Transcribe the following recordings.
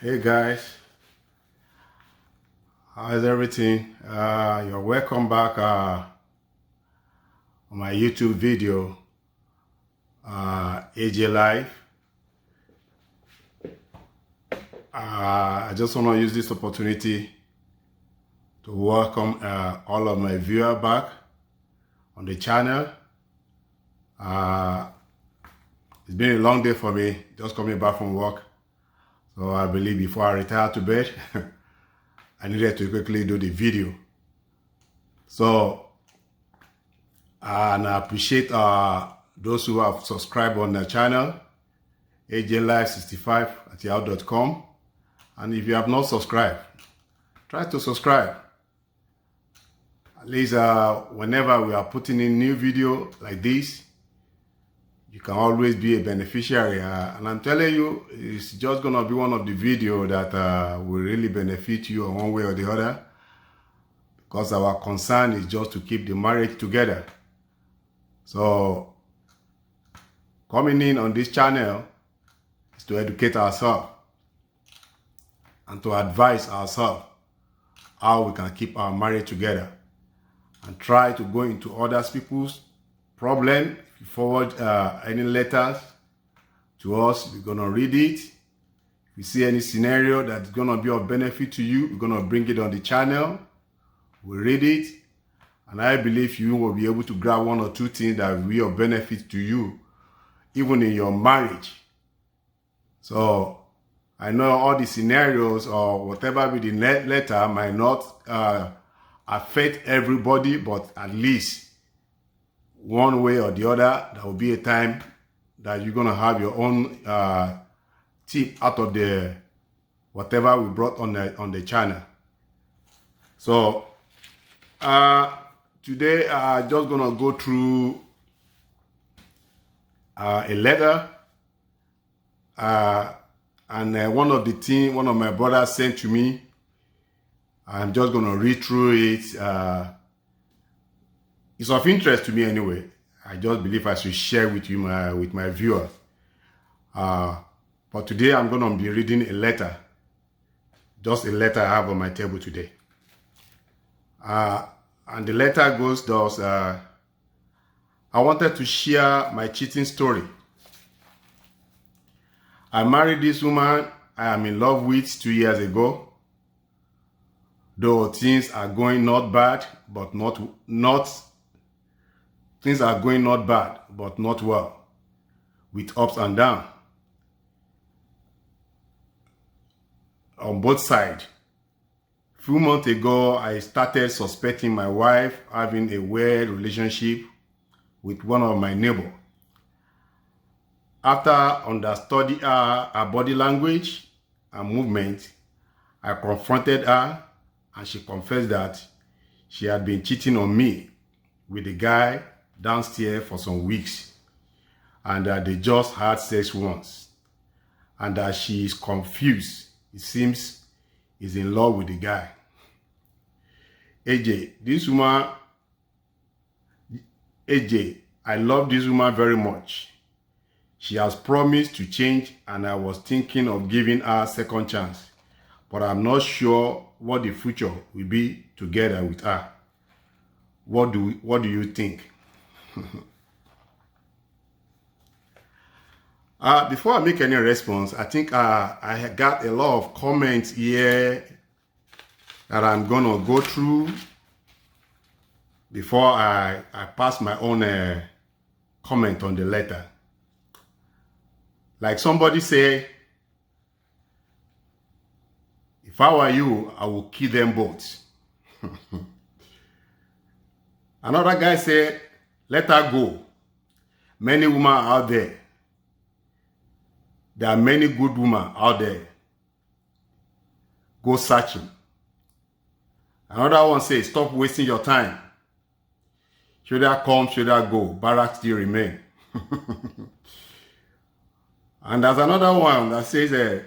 Hey guys, how's everything? You're welcome back on my YouTube video, AJ Life. I just want to use this opportunity to welcome all of my viewers back on the channel. It's been a long day for me, just coming back from work. So I believe before I retire to bed, I needed to quickly do the video. So, and I appreciate those who have subscribed on the channel, ajlife65@yahoo.com. And if you have not subscribed, try to subscribe. At least whenever we are putting in new video like this, you can always be a beneficiary. And I'm telling you, it's just going to be one of the videos that will really benefit you in one way or the other. Because our concern is just to keep the marriage together. So, coming in on this channel is to educate ourselves and to advise ourselves how we can keep our marriage together, and try to go into other people's problem. If you forward any letters to us, we're going to read it. If you see any scenario that's going to be of benefit to you, we're going to bring it on the channel. We'll read it. And I believe you will be able to grab one or two things that will be of benefit to you, even in your marriage. So, I know all the scenarios or whatever with the letter might not affect everybody, but at least one way or the other, there will be a time that you're going to have your own tip out of the whatever we brought on the channel. So today I'm just going to go through a letter, and one of my brothers sent to me. I'm just going to read through it. It's of interest to me anyway. I just believe I should share with you with my viewers. But today I'm going to be reading a letter. Just a letter I have on my table today. And the letter goes thus. I wanted to share my cheating story. I married this woman I am in love with 2 years ago. Though things are going not bad, but not things are going not bad, but not well, with ups and downs on both sides. A few months ago, I started suspecting my wife having a weird relationship with one of my neighbors. After understudying her body language and movement, I confronted her, and she confessed that she had been cheating on me with a guy downstairs for some weeks, and that they just had sex once, and that she is confused. It seems he's in love with the guy. AJ, I love this woman very much. She has promised to change, and I was thinking of giving her a second chance, but I'm not sure what the future will be together with her. What do you think? Before I make any response, I think I got a lot of comments here that I'm gonna go through before I pass my own comment on the letter. Like somebody say, if I were you, I would kill them both. Another guy said, let her go. Many women are out there. There are many good women out there. Go searching. Another one says, stop wasting your time. Should I come, should I go? Barracks still remain. And there's another one that says,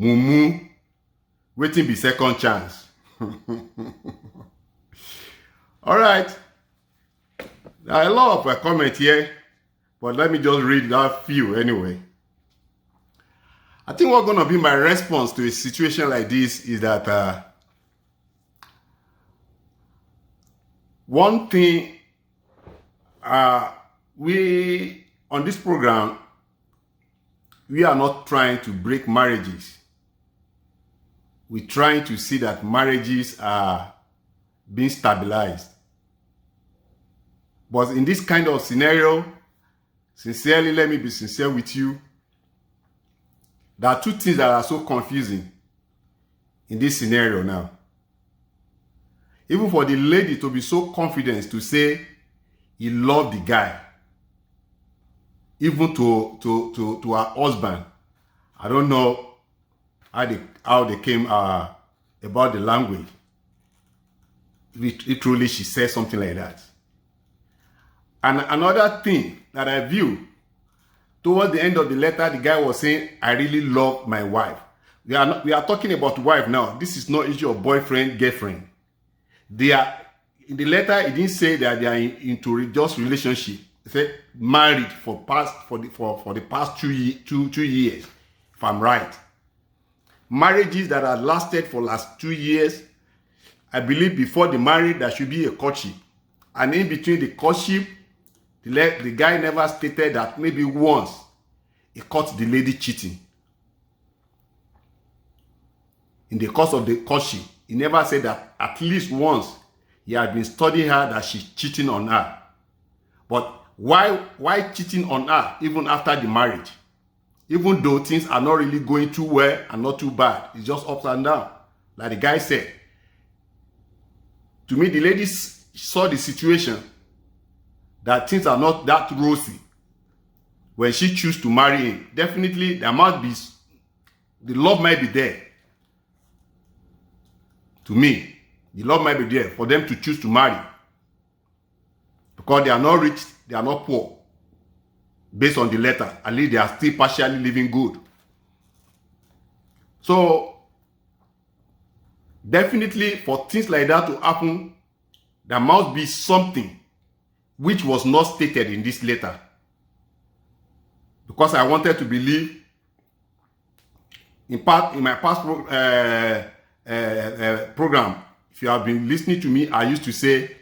Mumu, waiting be second chance. All right. There are a lot of comments here. But let me just read that few anyway. I think what's going to be my response to a situation like this is that one thing we on this program, we are not trying to break marriages. We're trying to see that marriages are being stabilized. But in this kind of scenario, sincerely, let me be sincere with you, there are two things that are so confusing in this scenario now. Even for the lady to be so confident to say he loved the guy, even to her husband, I don't know how they came about the language. If truly she said something like that. And another thing that I view, towards the end of the letter, the guy was saying, I really love my wife. We are talking about wife now. This is not issue of boyfriend, girlfriend. They are, in the letter, it didn't say that they are into just relationship. It said married for the past 2 years, if I'm right. Marriages that have lasted for last 2 years, I believe before the marriage, there should be a courtship. And in between the courtship, the guy never stated that maybe once he caught the lady cheating. In the course of the courtship, he never said that at least once he had been studying her that she's cheating on her. But why cheating on her even after the marriage? Even though things are not really going too well and not too bad. It's just ups and down. Like the guy said. To me, the lady saw the situation that things are not that rosy when she chooses to marry him. Definitely, there must be, the love might be there. To me, the love might be there for them to choose to marry. Because they are not rich, they are not poor. Based on the letter, at least they are still partially living good. So, definitely for things like that to happen, there must be something which was not stated in this letter. Because I wanted to believe, in my past program, if you have been listening to me, I used to say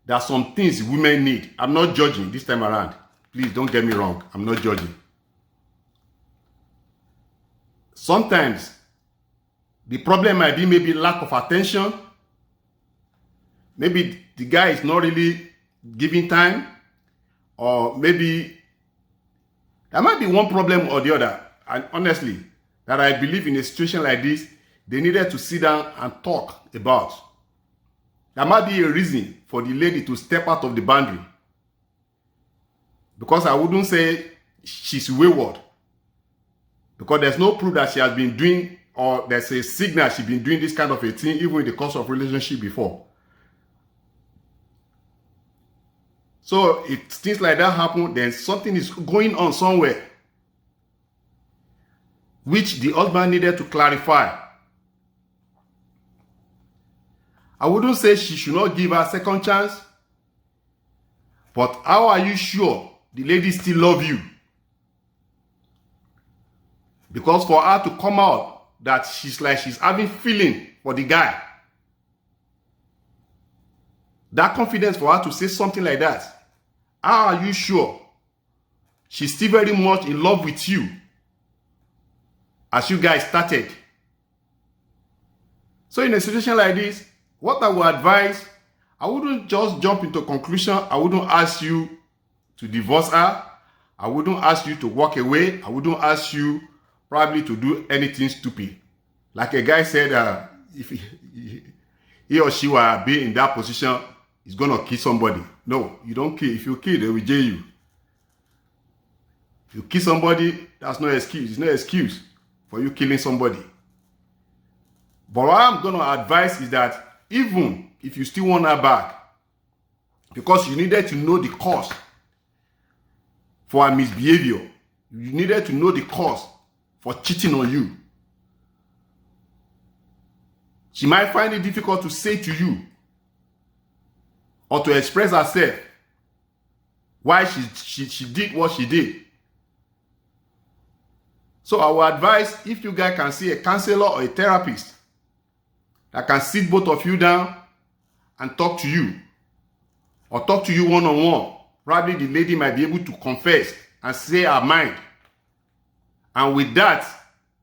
there are some things women need. I'm not judging this time around. Please don't get me wrong. I'm not judging. Sometimes the problem might be maybe lack of attention. Maybe the guy is not really giving time, or maybe there might be one problem or the other. And honestly, that I believe in a situation like this, they needed to sit down and talk about. There might be a reason for the lady to step out of the boundary. Because I wouldn't say she's wayward. Because there's no proof that she has been doing, or there's a signal she's been doing this kind of a thing even in the course of relationship before. So if things like that happen, then something is going on somewhere, which the husband needed to clarify. I wouldn't say she should not give her a second chance, but how are you sure the lady still loves you? Because for her to come out that she's having feeling for the guy, that confidence for her to say something like that, how are you sure she's still very much in love with you as you guys started? So in a situation like this, what I would advise, I wouldn't just jump into conclusion. I wouldn't ask you to divorce her. I wouldn't ask you to walk away. I wouldn't ask you probably to do anything stupid. Like a guy said, if he or she will be in that position, he's going to kill somebody. No, you don't kill. If you kill, they will jail you. If you kill somebody, that's no excuse. It's no excuse for you killing somebody. But what I'm going to advise is that even if you still want her back, because you needed to know the cause for her misbehavior, you needed to know the cause for cheating on you. She might find it difficult to say to you or to express herself why she did what she did. So I would advise, if you guys can see a counselor or a therapist that can sit both of you down and talk to you, or talk to you one-on-one, probably the lady might be able to confess and say her mind. And with that,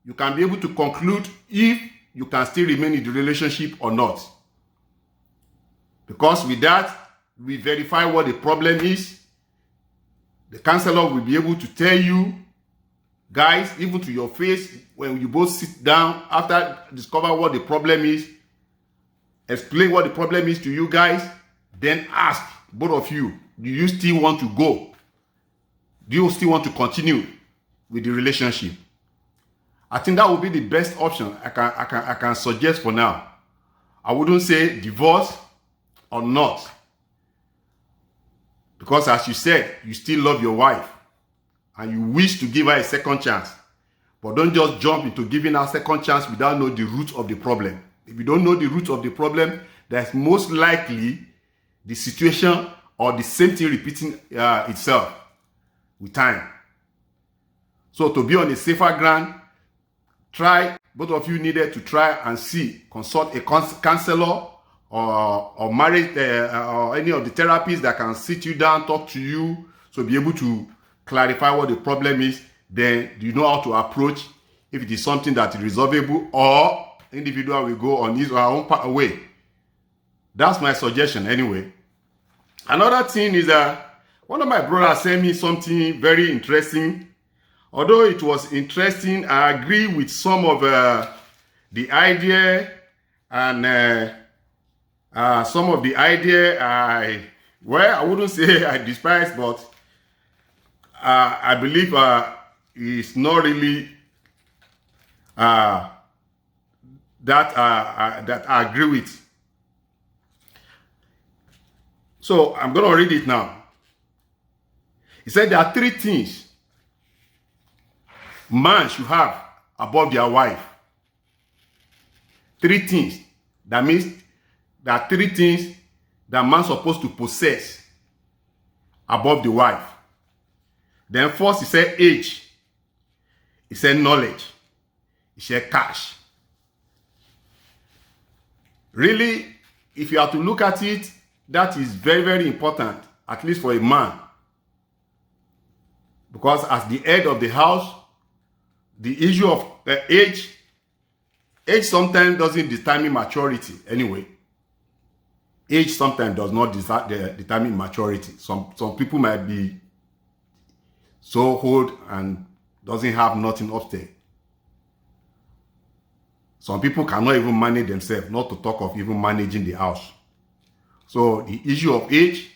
you can be able to conclude if you can still remain in the relationship or not. Because with that, we verify what the problem is. The counselor will be able to tell you, guys, even to your face, when you both sit down after discover what the problem is, explain what the problem is to you guys, then ask both of you, do you still want to go? Do you still want to continue with the relationship? I think that would be the best option I can suggest for now. I wouldn't say divorce or not. Because as you said, you still love your wife and you wish to give her a second chance. But don't just jump into giving her a second chance without knowing the root of the problem. If you don't know the root of the problem, that's most likely the situation or the same thing repeating itself with time. So to be on a safer ground, both of you needed to try and consult a counselor or marriage or any of the therapists that can sit you down, talk to you, so be able to clarify what the problem is. Then you know how to approach if it is something that is resolvable, or individual will go on his or her own way. That's my suggestion anyway. Another thing is that one of my brothers sent me something very interesting. Although it was interesting, I agree with some of the idea, and some of the idea I wouldn't say I despise, but I believe it's not really that I agree with. So I'm going to read it now. He said there are 3 things man should have above their wife. 3 things. That means there are 3 things that man's supposed to possess above the wife. Then first he said age. He said knowledge. He said cash. Really, if you have to look at it, that is very, very important, at least for a man. Because as the head of the house, the issue of age sometimes doesn't determine maturity anyway. Age sometimes does not determine maturity. Some people might be so old and doesn't have nothing upstairs. Some people cannot even manage themselves, not to talk of even managing the house. So the issue of age,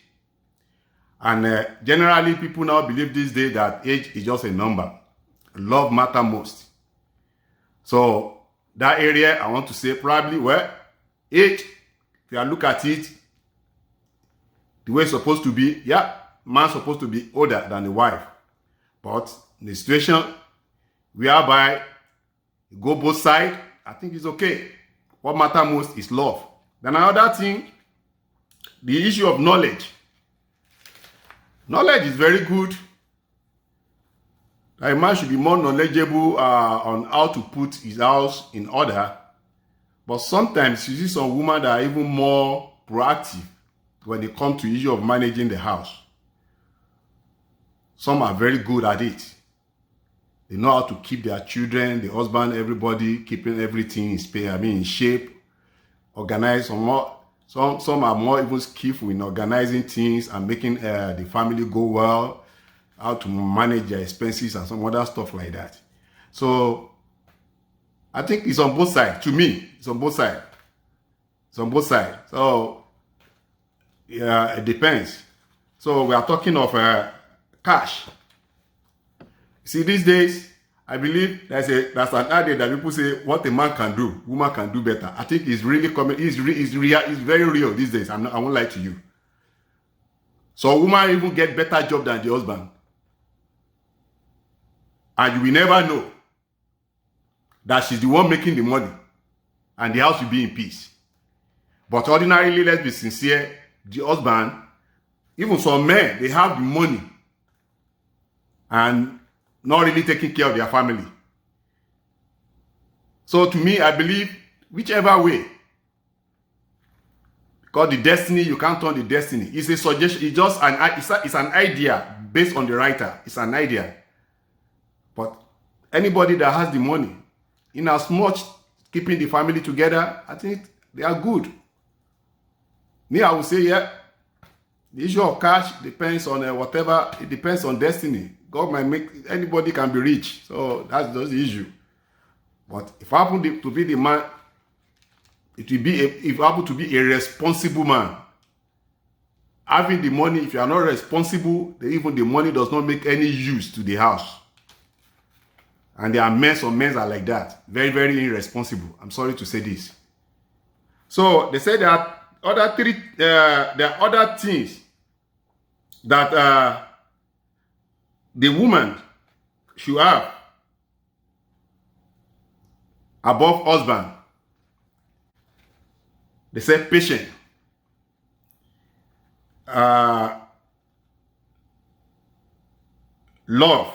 and generally people now believe these days that age is just a number. Love matters most. So that area, I want to say probably, well, age, if you look at it, the way it's supposed to be, yeah, man's supposed to be older than the wife. But in the situation whereby you go both sides, I think it's okay. What matters most is love. Then another thing, the issue of knowledge. Knowledge is very good. A man should be more knowledgeable on how to put his house in order. But sometimes you see some women that are even more proactive when it comes to the issue of managing the house. Some are very good at it. They know how to keep their children, the husband, everybody, keeping everything in shape, organized. Some are more even skillful in organizing things and making the family go well, how to manage their expenses and some other stuff like that. So I think it's on both sides. To me, it's on both sides. It's on both sides. So yeah, it depends. So we are talking of cash. See, these days, I believe there's an idea that people say what a man can do, woman can do better. I think it's really coming. It's very real these days. I won't lie to you. So a woman even get better job than the husband, and you will never know that she's the one making the money, and the house will be in peace. But ordinarily, let's be sincere, the husband Even some men, they have the money and not really taking care of their family. So to me, I believe whichever way, because the destiny, you can't turn the destiny. It's a suggestion. It's just it's an idea based on the writer. It's an idea. But anybody that has the money, in as much keeping the family together, I think they are good. Me, I would say, yeah, the issue of cash depends on whatever. It depends on destiny. God might make, anybody can be rich. So that's just the issue. But if I happen to be the man, it will be if I happen to be a responsible man. Having the money, if you are not responsible, then even the money does not make any use to the house. And there are men, some men are like that. Very, very irresponsible. I'm sorry to say this. So they say that there are other things that the woman should have above husband. They say patient, love,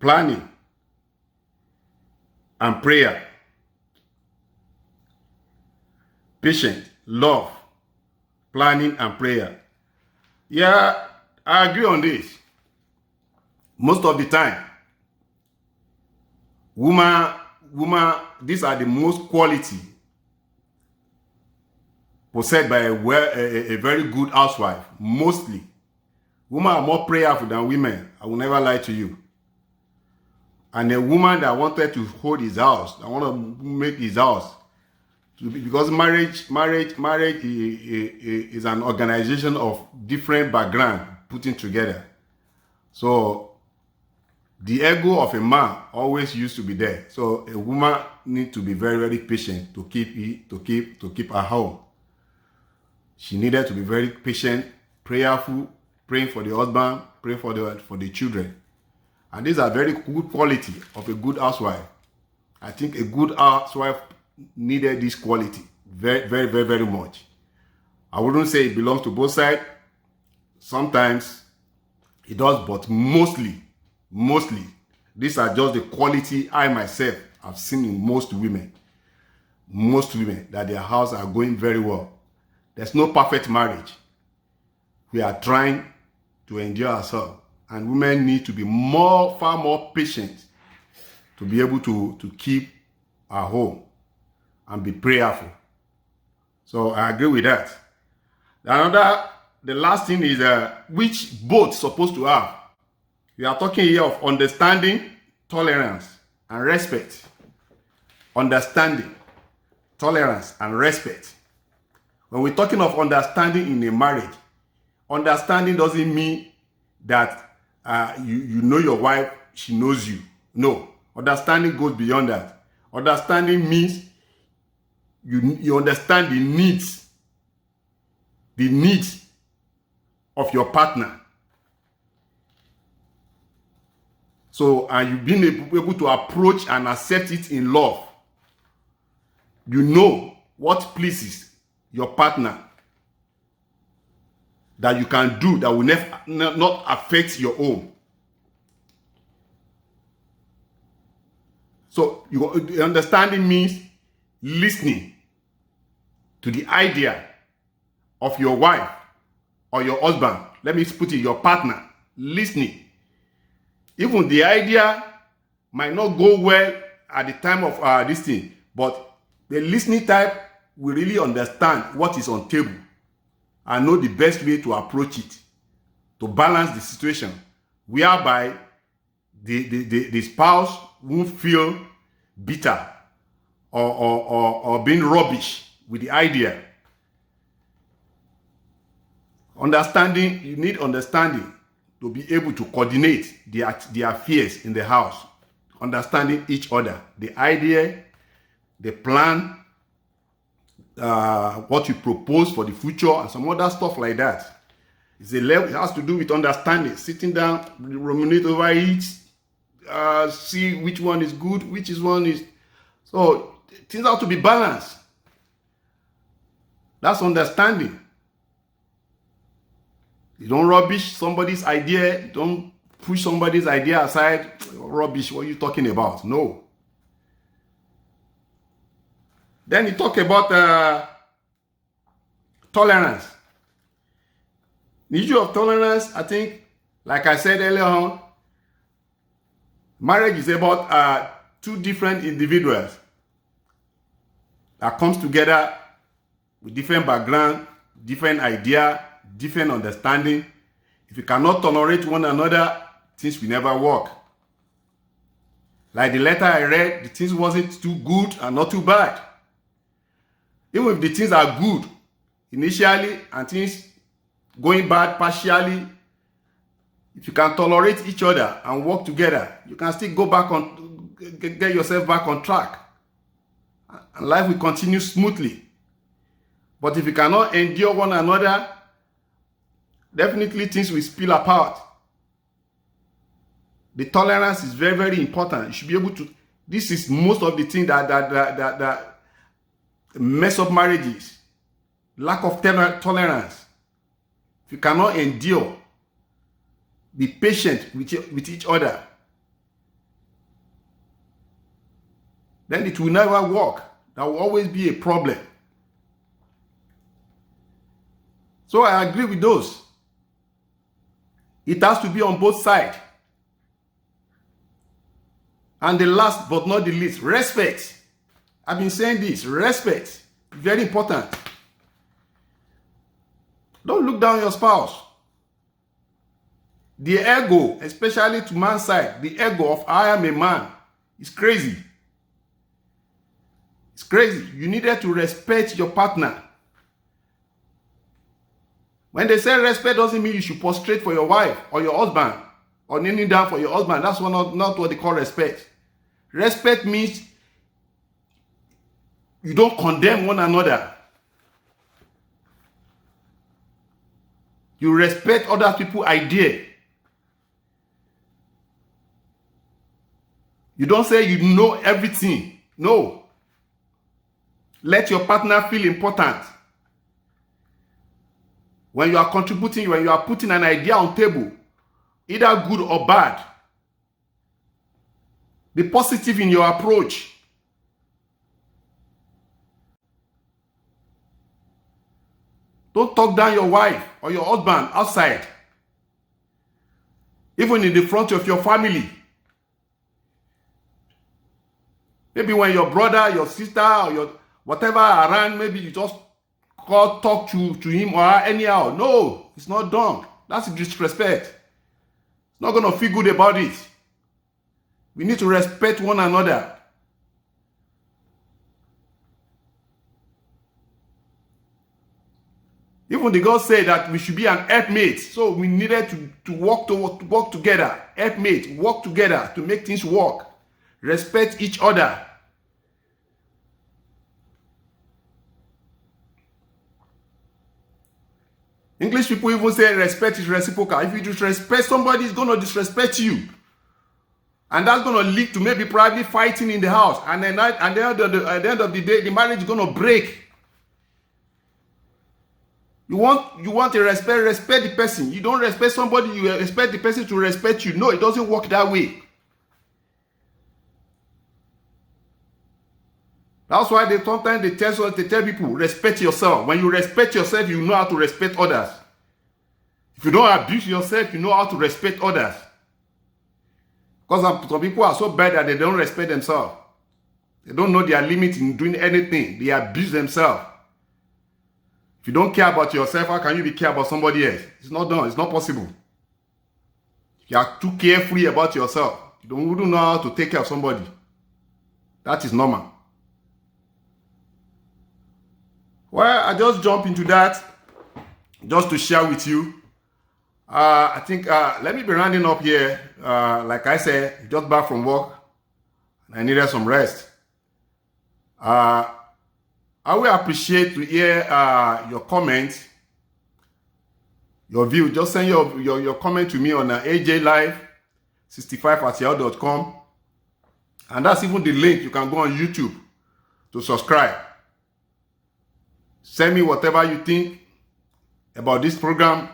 planning, and prayer. Patient, love, planning, and prayer. Yeah, I agree on this. Most of the time, woman, these are the most quality possessed by a very good housewife. Mostly, women are more prayerful than women. I will never lie to you. And a woman that wanted to hold his house, that want to make his house, because marriage is an organization of different background putting together. So the ego of a man always used to be there. So a woman needs to be very, very patient to keep her home. She needed to be very patient, prayerful, praying for the husband, praying for the children. And these are very good quality of a good housewife. I think a good housewife needed this quality very, very, very, very much. I wouldn't say it belongs to both sides. Sometimes it does, but mostly, these are just the quality I myself have seen in most women, that their house are going very well. There's no perfect marriage. We are trying to endure ourselves, and women need to be far more patient to be able to keep our home and be prayerful. So I agree with that. The last thing is which both supposed to have. We are talking here of understanding, tolerance, and respect. Understanding, tolerance, and respect. When we're talking of understanding in a marriage, understanding doesn't mean that you know your wife, she knows you. No, understanding goes beyond that. Understanding means you understand the needs of your partner. So, and you've been able to approach and accept it in love. You know what pleases your partner that you can do that will not affect your own. So, understanding means listening to the idea of your wife or your husband. Let me put it, your partner. Listening. Even the idea might not go well at the time of this thing, but the listening type will really understand what is on table and know the best way to approach it, to balance the situation, whereby the spouse won't feel bitter or being rubbish with the idea. Understanding, you need understanding to be able to coordinate the affairs in the house. Understanding each other, the idea, the plan, what you propose for the future, and some other stuff like that. It's a level, it has to do with understanding, sitting down, ruminate over it, see which one is good, which one is. So things have to be balanced. That's understanding. You don't rubbish somebody's idea. Don't push somebody's idea aside. Rubbish, what are you talking about? No. Then you talk about tolerance. The issue of tolerance, I think, like I said earlier on, marriage is about two different individuals that comes together with different background, different idea, different understanding. If you cannot tolerate one another, things will never work. Like the letter I read, the things wasn't too good and not too bad. Even if the things are good initially and things going bad partially, if you can tolerate each other and work together, you can still go back on, get yourself back on track. And life will continue smoothly. But if you cannot endure one another, definitely things will spill apart. The tolerance is very, very important. You should be able to, this is most of the things that mess up marriages. Lack of tolerance. If you cannot endure, be patient with each other, then it will never work. There will always be a problem. So I agree with those. It has to be on both sides. And the last but not the least, respect. I've been saying this, respect, very important. Don't look down your spouse. The ego, especially to man's side, the ego of I am a man is crazy. It's crazy. You needed to respect your partner. When they say respect doesn't mean you should prostrate for your wife or your husband or kneeling down for your husband. That's not what they call respect. Respect means you don't condemn one another. You respect other people's idea. You don't say you know everything. No. Let your partner feel important. When you are contributing, when you are putting an idea on table, either good or bad, be positive in your approach. Don't talk down your wife or your husband outside. Even in the front of your family. Maybe when your brother, your sister, or your whatever around, maybe you just talk to him or her anyhow. No, it's not done. That's disrespect. It's not going to feel good about it. We need to respect one another. Even the God said that we should be an helpmate. So we needed to work together. Helpmate, work together to make things work. Respect each other. English people even say respect is reciprocal. If you disrespect somebody, it's going to disrespect you. And that's going to lead to maybe probably fighting in the house. And then at the end of the day, the marriage is going to break. You want to respect the person. You don't respect somebody, you expect the person to respect you. No, it doesn't work that way. That's why sometimes they tell people, respect yourself. When you respect yourself, you know how to respect others. If you don't abuse yourself, you know how to respect others. Because some people are so bad that they don't respect themselves. They don't know their limit in doing anything. They abuse themselves. If you don't care about yourself, how can you be care about somebody else? It's not done. It's not possible. If you are too carefree about yourself, you wouldn't know how to take care of somebody. That is normal. Well, I just jump into that just to share with you. I think, let me be rounding up here. Like I said, just back from work. I needed some rest. I will appreciate to hear your comments, your view. Just send your comment to me on ajlive65@yahoo.com. And that's even the link. You can go on YouTube to subscribe. Send me whatever you think about this program.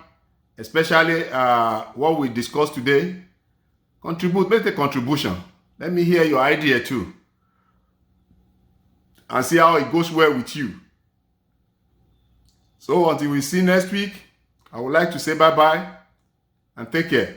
especially what we discussed today, contribute, make a contribution. Let me hear your idea too, and see how it goes well with you. So until we see next week, I would like to say bye-bye and take care.